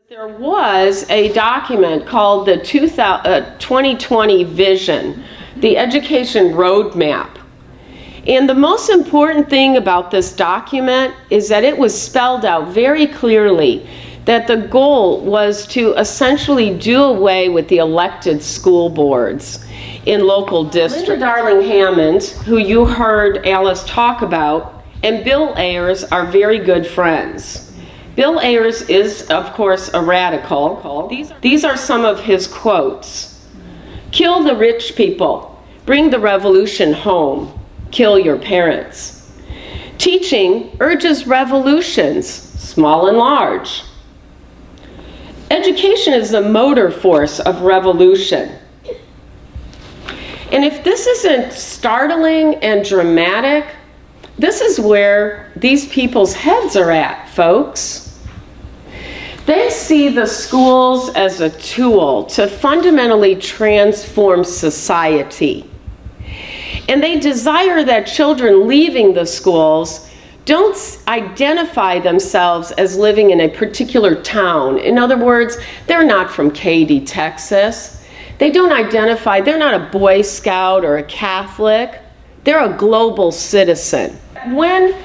There was a document called the 2020 Vision, the Education Roadmap. And the most important thing about this document is that it was spelled out very clearly that the goal was to essentially do away with the elected school boards in local districts. Linda Darling-Hammond, who you heard Alice talk about, and Bill Ayers are very good friends. Bill Ayers is, of course, a radical. These are some of his quotes. "Kill the rich people. Bring the revolution home. Kill your parents." Teaching urges revolutions, small and large. Education is the motor force of revolution. And if this isn't startling and dramatic, this is where these people's heads are at, folks. They see the schools as a tool to fundamentally transform society. And they desire that children leaving the schools don't identify themselves as living in a particular town. In other words, they're not from Katy, Texas. They don't identify, they're not a Boy Scout or a Catholic. They're a global citizen. When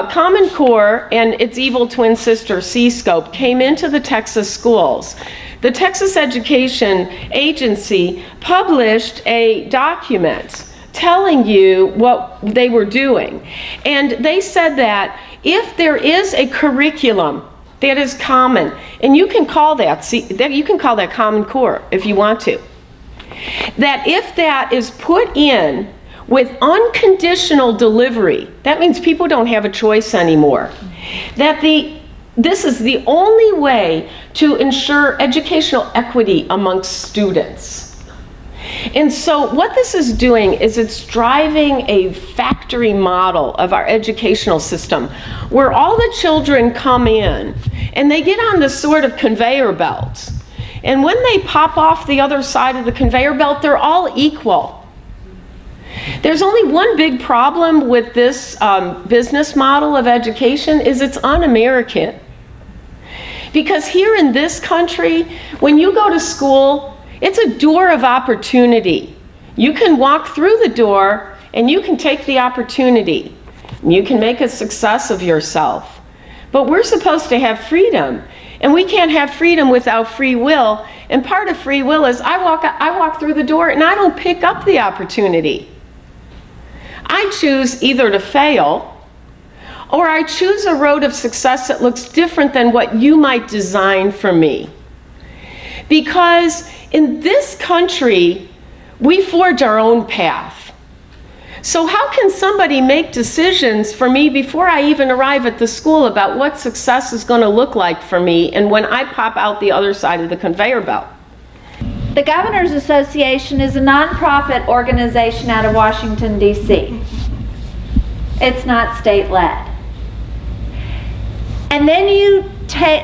Common Core and its evil twin sister C-Scope came into the Texas schools, the Texas Education Agency published a document telling you what they were doing. And they said that if there is a curriculum that is common, and you can call that Common Core if you want to, that if that is put in with unconditional delivery, that means people don't have a choice anymore, that this is the only way to ensure educational equity amongst students. And so what this is doing is it's driving a factory model of our educational system where all the children come in and they get on this sort of conveyor belt. And when they pop off the other side of the conveyor belt, they're all equal. There's only one big problem with this business model of education is it's un-American. Because here in this country, when you go to school, it's a door of opportunity. You can walk through the door and you can take the opportunity. You can make a success of yourself. But we're supposed to have freedom. And we can't have freedom without free will. And part of free will is I walk through the door and I don't pick up the opportunity. I choose either to fail or I choose a road of success that looks different than what you might design for me. Because in this country, we forge our own path. So how can somebody make decisions for me before I even arrive at the school about what success is going to look like for me and when I pop out the other side of the conveyor belt? The Governors Association is a nonprofit organization out of Washington, D.C. It's not state-led. And then you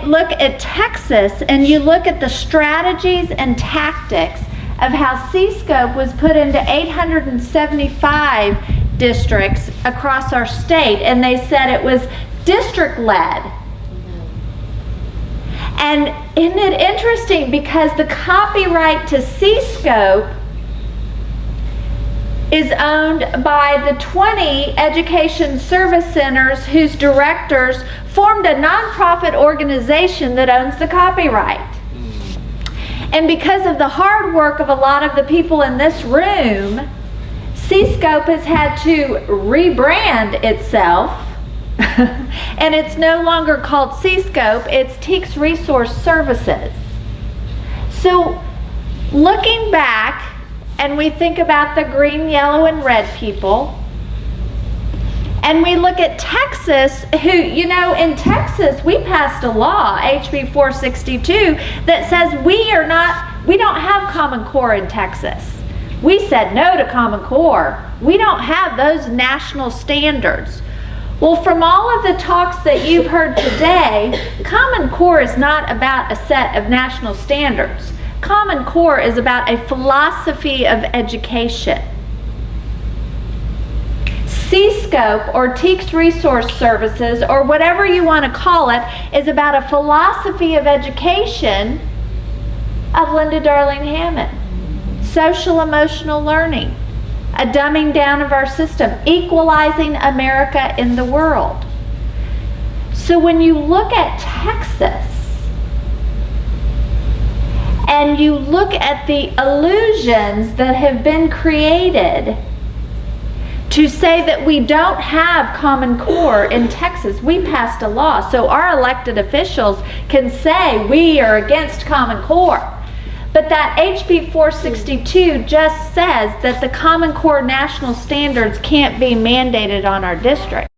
look at Texas and you look at the strategies and tactics of how C-Scope was put into 875 districts across our state, and they said it was district-led. And isn't it interesting, because the copyright to C-Scope is owned by the 20 education service centers whose directors formed a nonprofit organization that owns the copyright. And because of the hard work of a lot of the people in this room, C-Scope has had to rebrand itself. And it's no longer called C-Scope, it's Teaks Resource Services. So looking back, and we think about the green, yellow, and red people, and we look at Texas, who, you know, in Texas, we passed a law, HB 462, that says we don't have Common Core in Texas. We said no to Common Core. We don't have those national standards. Well, from all of the talks that you've heard today, Common Core is not about a set of national standards. Common Core is about a philosophy of education. C-Scope or TEKS Resource Services, or whatever you want to call it, is about a philosophy of education of Linda Darling Hammond. Social emotional learning, a dumbing down of our system, equalizing America in the world. So when you look at Texas, and you look at the illusions that have been created to say that we don't have Common Core in Texas. We passed a law, so our elected officials can say we are against Common Core. But that HB 462 just says that the Common Core national standards can't be mandated on our district.